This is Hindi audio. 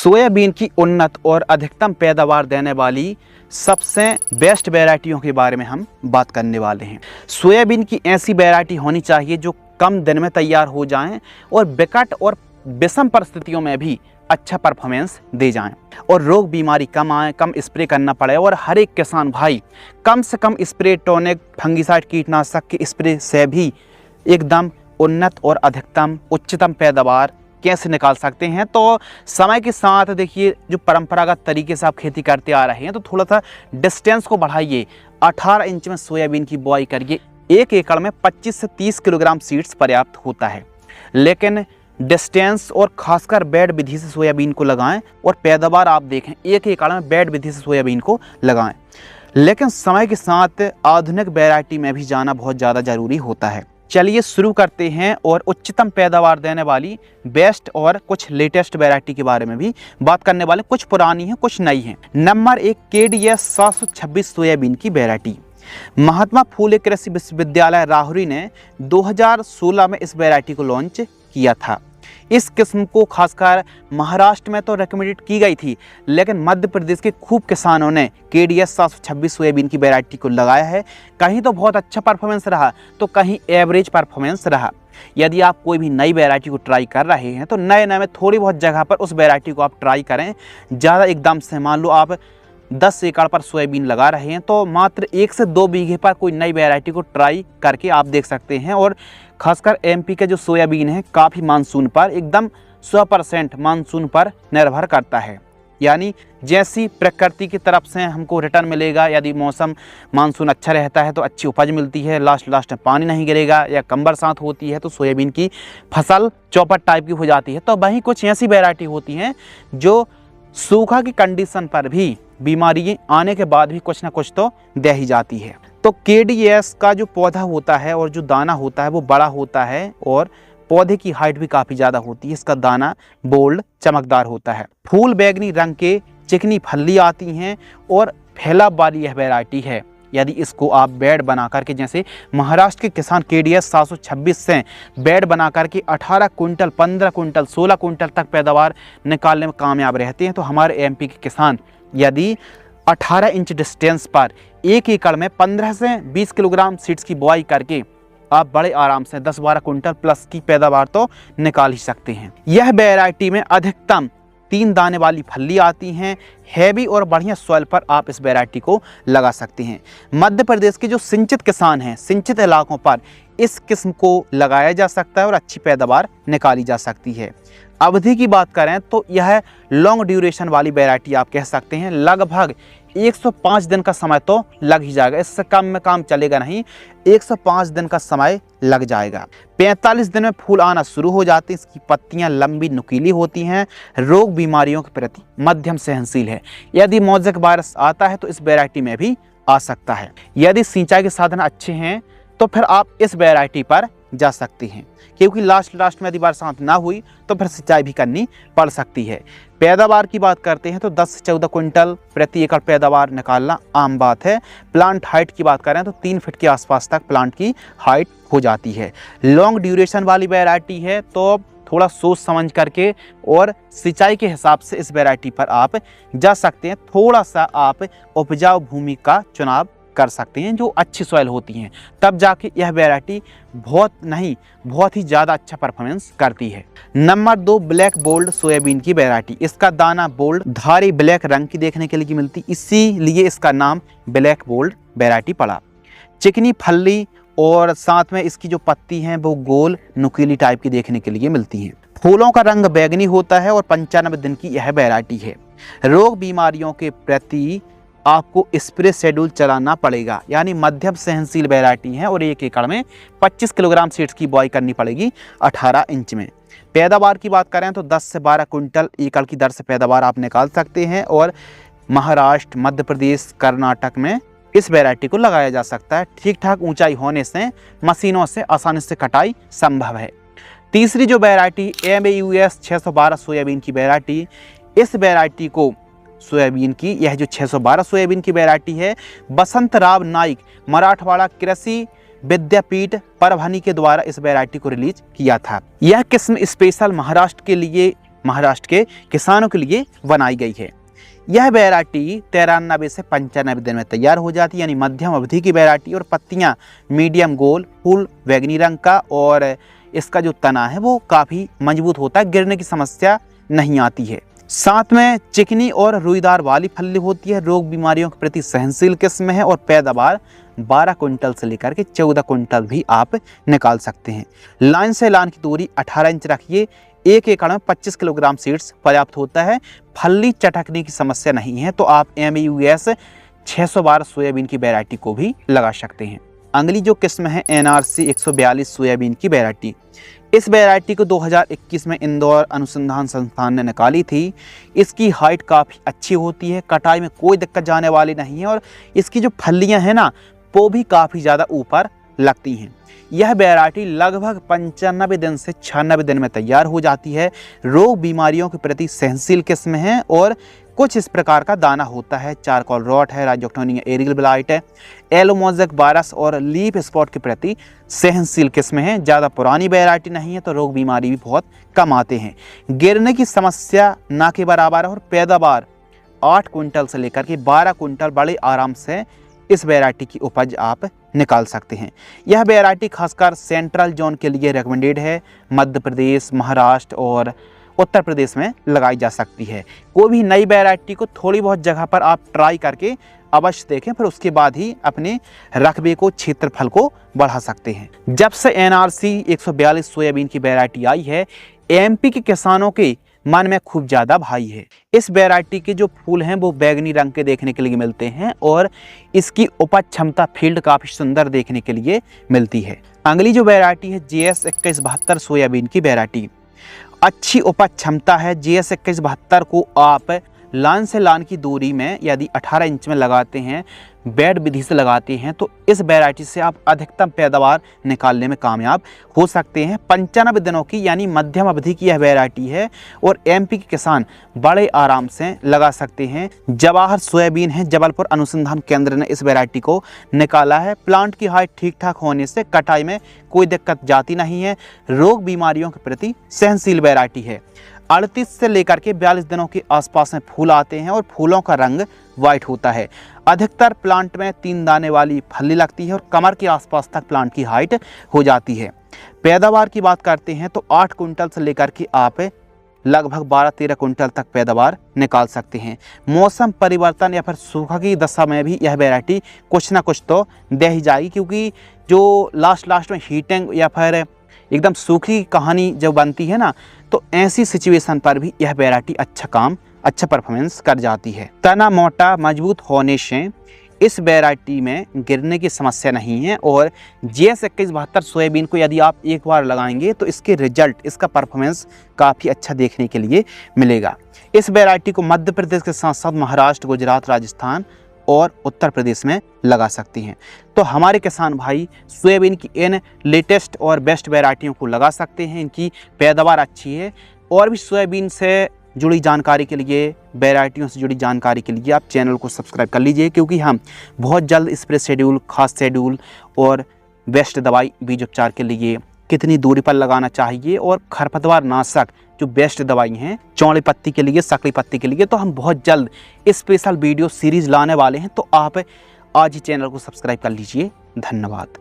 सोयाबीन की उन्नत और अधिकतम पैदावार देने वाली सबसे बेस्ट वैरायटियों के बारे में हम बात करने वाले हैं। सोयाबीन की ऐसी वैरायटी होनी चाहिए जो कम दिन में तैयार हो जाएं और विकट और विषम परिस्थितियों में भी अच्छा परफॉर्मेंस दे जाएं और रोग बीमारी कम आए, कम स्प्रे करना पड़े और हर एक किसान भाई कम से कम स्प्रे, टॉनिक, फंगिसाइड, कीटनाशक के स्प्रे से भी एकदम उन्नत और अधिकतम उच्चतम पैदावार कैसे निकाल सकते हैं। तो समय के साथ देखिए, जो परंपरागत तरीके से आप खेती करते आ रहे हैं तो थोड़ा सा डिस्टेंस को बढ़ाइए। 18 इंच में सोयाबीन की बुआई करिए। 1 एकड़ में 25 से 30 किलोग्राम सीड्स पर्याप्त होता है, लेकिन डिस्टेंस और खासकर बेड विधि से सोयाबीन को लगाएं और पैदावार आप देखें। 1 एकड़ में बेड विधि से सोयाबीन को लगाएं, लेकिन समय के साथ आधुनिक वैरायटी में भी जाना बहुत ज़्यादा ज़रूरी होता है। चलिए शुरू करते हैं और उच्चतम पैदावार देने वाली बेस्ट और कुछ लेटेस्ट वैरायटी के बारे में भी बात करने वाले। कुछ पुरानी हैं, कुछ नई हैं। नंबर 1 KDS 726 सोयाबीन की वैरायटी। महात्मा फूले कृषि विश्वविद्यालय राहुरी ने 2016 में इस वैरायटी को लॉन्च किया था। इस किस्म को खासकर महाराष्ट्र में तो रिकमेंडेड की गई थी, लेकिन मध्य प्रदेश के खूब किसानों ने KDS 726 सोयाबीन की वैरायटी को लगाया है। कहीं तो बहुत अच्छा परफॉर्मेंस रहा तो कहीं एवरेज परफॉर्मेंस रहा। यदि आप कोई भी नई वैरायटी को ट्राई कर रहे हैं तो नए में थोड़ी बहुत जगह पर उस वैरायटी को आप ट्राई करें। ज़्यादा एकदम से, मान लो आप 10 एकड़ पर सोयाबीन लगा रहे हैं तो मात्र 1 से 2 बीघे पर कोई नई वैरायटी को ट्राई करके आप देख सकते हैं। और खासकर MP के जो सोयाबीन है काफ़ी मानसून पर, एकदम 100% मानसून पर निर्भर करता है। यानी जैसी प्रकृति की तरफ से हमको रिटर्न मिलेगा, यदि मौसम मानसून अच्छा रहता है तो अच्छी उपज मिलती है, लास्ट में पानी नहीं गिरेगा या कम बरसात होती है तो सोयाबीन की फसल चौपट टाइप की हो जाती है। तो वहीं कुछ ऐसी वैरायटी होती हैं जो सूखा की कंडीशन पर भी, बीमारी आने के बाद भी कुछ ना कुछ तो दे ही जाती है। तो KDS का जो पौधा होता है और जो दाना होता है वो बड़ा होता है और पौधे की हाइट भी काफ़ी ज़्यादा होती है। इसका दाना बोल्ड, चमकदार होता है। फूल बैगनी रंग के चिकनी फल्ली आती हैं और फैलाव वाली यह वैरायटी है। यदि इसको आप बेड बना करके, जैसे महाराष्ट्र के किसान KDS 726 से बेड बना करके 18 कुंटल, 15 कुंटल, 16 कुंटल तक पैदावार निकालने में कामयाब रहते हैं, तो हमारे MP के किसान यदि 18 इंच डिस्टेंस पर 1 एकड़ में 15 से 20 किलोग्राम सीड्स की बुआई करके आप बड़े आराम से 10-12 कुंटल प्लस की पैदावार तो निकाल ही सकते हैं। यह वैरायटी में अधिकतम 3 दाने वाली फल्ली आती हैं। हैवी और बढ़िया सॉइल पर आप इस वैरायटी को लगा सकते हैं। मध्य प्रदेश के जो सिंचित किसान हैं, सिंचित इलाकों पर इस किस्म को लगाया जा सकता है और अच्छी पैदावार निकाली जा सकती है। अवधि की बात करें तो यह लॉन्ग ड्यूरेशन वाली वैरायटी आप कह सकते हैं। लगभग 105 दिन का समय तो लग ही जाएगा, इससे कम में काम चलेगा नहीं। 105 दिन का समय लग जाएगा। 45 दिन में फूल आना शुरू हो जाते हैं। इसकी पत्तियां लंबी नुकीली होती हैं। रोग बीमारियों के प्रति मध्यम सहनशील है। यदि मोज़ेक वायरस आता है तो इस वैरायटी में भी आ सकता है। यदि सिंचाई के साधन अच्छे हैं तो फिर आप इस वैरायटी पर जा सकते हैं, क्योंकि लास्ट में यदि बरसात ना हुई तो फिर सिंचाई भी करनी पड़ सकती है। पैदावार की बात करते हैं तो 10 से 14 कुंटल प्रति एकड़ पैदावार निकालना आम बात है। प्लांट हाइट की बात करें तो 3 फीट के आसपास तक प्लांट की हाइट हो जाती है। लॉन्ग ड्यूरेशन वाली वैरायटी है तो थोड़ा सोच समझ करके और सिंचाई के हिसाब से इस वैरायटी पर आप जा सकते हैं। थोड़ा सा आप उपजाऊ भूमि का चुनाव कर सकते हैं जो अच्छी सॉइल होती हैं, तब जाके यह वैरायटी बहुत ही ज़्यादा अच्छा परफॉर्मेंस करती है। नंबर 2 ब्लैक बोल्ड सोयाबीन की वैरायटी। इसका दाना बोल्ड धारी ब्लैक रंग की देखने के लिए मिलती, इसीलिए इसका नाम ब्लैक बोल्ड वैरायटी पड़ा। चिकनी फल्ली और साथ में इसकी जो पत्ती हैं वो गोल नुकीली टाइप की देखने के लिए मिलती हैं। फूलों का रंग बैगनी होता है और 95 दिन की यह वैरायटी है। रोग बीमारियों के प्रति आपको स्प्रे शेड्यूल चलाना पड़ेगा। यानी मध्यम सहनशील वैरायटी है और 1 एकड़ में 25 किलोग्राम सीड्स की बुआई करनी पड़ेगी 18 इंच में। पैदावार की बात करें तो 10 से 12 कुंटल एकड़ की दर से पैदावार आप निकाल सकते हैं और महाराष्ट्र, मध्य प्रदेश, कर्नाटक में इस वैरायटी को लगाया जा सकता है। ठीक ठाक ऊंचाई होने से मशीनों से आसानी से कटाई संभव है। तीसरी जो वैरायटी MAUS 612 सोयाबीन की वैरायटी, इस वैरायटी को सोयाबीन की, यह जो 612 सोयाबीन की वैरायटी है, बसंतराव नाइक मराठवाड़ा कृषि विद्यापीठ परभनी के द्वारा इस वैरायटी को रिलीज किया था। यह किस्म स्पेशल महाराष्ट्र के लिए महाराष्ट्र के किसानों के लिए बनाई गई है। यह वैरायटी 93 से 95 दिन में तैयार हो जाती है, यानी मध्यम अवधि की वैरायटी। और पत्तियां मीडियम गोल, फूल बैगनी रंग का, और इसका जो तना है वो काफ़ी मजबूत होता है, गिरने की समस्या नहीं आती है। साथ में चिकनी और रुईदार वाली फली होती है, रोग बीमारियों के प्रति सहनशील किस्म है और पैदावार 12 कुंटल से लेकर के 14 कुंटल भी आप निकाल सकते हैं। लाइन से लाइन की दूरी 18 इंच रखिए। 1 एकड़ में 25 किलोग्राम सीड्स पर्याप्त होता है। फली चटकने की समस्या नहीं है तो आप MUS 612 सोयाबीन की वैरायटी को भी लगा सकते हैं। अगली जो किस्म है NRC 142 सोयाबीन की वैरायटी। इस वैरायटी को 2021 में इंदौर अनुसंधान संस्थान ने निकाली थी। इसकी हाइट काफ़ी अच्छी होती है, कटाई में कोई दिक्कत जाने वाली नहीं है और इसकी जो फलियां हैं ना वो भी काफ़ी ज़्यादा ऊपर लगती हैं। यह वैरायटी लगभग 95 दिन से 96 दिन में तैयार हो जाती है। रोग बीमारियों के प्रति सहनशील किस्म है और कुछ इस प्रकार का दाना होता है। चारकोल रॉट है, राइजोक्टोनिया एरियल ब्लाइट है, एलोमोज़ेक वायरस और लीफ स्पॉट के प्रति सहनशील किस्म है। ज़्यादा पुरानी वैरायटी नहीं है तो रोग बीमारी भी बहुत कम आते हैं। गिरने की समस्या ना के बराबर है और पैदावार 8 कुंटल से लेकर के 12 कुंटल बड़े आराम से इस वैरायटी की उपज आप निकाल सकते हैं। यह वैरायटी खासकर सेंट्रल जोन के लिए रिकमेंडेड है। मध्य प्रदेश, महाराष्ट्र और उत्तर प्रदेश में लगाई जा सकती है। कोई भी नई वैरायटी को थोड़ी बहुत जगह पर आप ट्राई करके अवश्य देखें, फिर उसके बाद ही अपने रकबे को, क्षेत्रफल को बढ़ा सकते हैं। जब से NRC 142 सोयाबीन की वैरायटी आई है, MP के किसानों के मन में खूब ज़्यादा भाई है। इस वैरायटी के जो फूल हैं वो बैगनी रंग के देखने के लिए मिलते हैं और इसकी उपज क्षमता फील्ड काफ़ी सुंदर देखने के लिए मिलती है। अगली जो वैरायटी है GS 2172 सोयाबीन की वैरायटी। अच्छी उपज क्षमता है। GS 2172 को आप लाइन से लाइन की दूरी में यदि 18 इंच में लगाते हैं, बेड विधि से लगाते हैं, तो इस वैरायटी से आप अधिकतम पैदावार निकालने में कामयाब हो सकते हैं। 95 दिनों की यानी मध्यम अवधि की यह वैरायटी है और MP के किसान बड़े आराम से लगा सकते हैं। जवाहर सोयाबीन है, जबलपुर अनुसंधान केंद्र ने इस वैरायटी को निकाला है। प्लांट की हाइट ठीक ठाक होने से कटाई में कोई दिक्कत जाती नहीं है। रोग बीमारियों के प्रति सहनशील वैरायटी है। 38 से लेकर के 42 दिनों के आसपास में फूल आते हैं और फूलों का रंग वाइट होता है। अधिकतर प्लांट में 3 दाने वाली फली लगती है और कमर के आसपास तक प्लांट की हाइट हो जाती है। पैदावार की बात करते हैं तो 8 कुंटल से लेकर के आप लगभग 12-13 कुंटल तक पैदावार निकाल सकते हैं। मौसम परिवर्तन या फिर सूखा की दशा में भी यह वैरायटी कुछ ना कुछ तो दे ही जाएगी, क्योंकि जो लास्ट में हीटिंग या फिर एकदम सूखी कहानी जब बनती है ना, तो ऐसी सिचुएशन पर भी यह वैरायटी अच्छा परफॉर्मेंस कर जाती है। तना मोटा मजबूत होने से इस वैरायटी में गिरने की समस्या नहीं है और GS 2172 सोयाबीन को यदि आप एक बार लगाएंगे तो इसके रिजल्ट, इसका परफॉर्मेंस काफ़ी अच्छा देखने के लिए मिलेगा। इस वैरायटी को मध्य प्रदेश के साथ साथ महाराष्ट्र, गुजरात, राजस्थान और उत्तर प्रदेश में लगा सकती हैं। तो हमारे किसान भाई सोयाबीन की इन लेटेस्ट और बेस्ट वैरायटियों को लगा सकते हैं। इनकी पैदावार अच्छी है। और भी सोयाबीन से जुड़ी जानकारी के लिए, वैरायटियों से जुड़ी जानकारी के लिए आप चैनल को सब्सक्राइब कर लीजिए, क्योंकि हम बहुत जल्द स्प्रे शेड्यूल, खास शेड्यूल और बेस्ट दवाई बीज उपचार के लिए कितनी दूरी पर लगाना चाहिए और खरपतवार नाशक जो बेस्ट दवाई हैं चौड़ी पत्ती के लिए, सकड़ी पत्ती के लिए, तो हम बहुत जल्द स्पेशल वीडियो सीरीज़ लाने वाले हैं। तो आप आज ही चैनल को सब्सक्राइब कर लीजिए। धन्यवाद।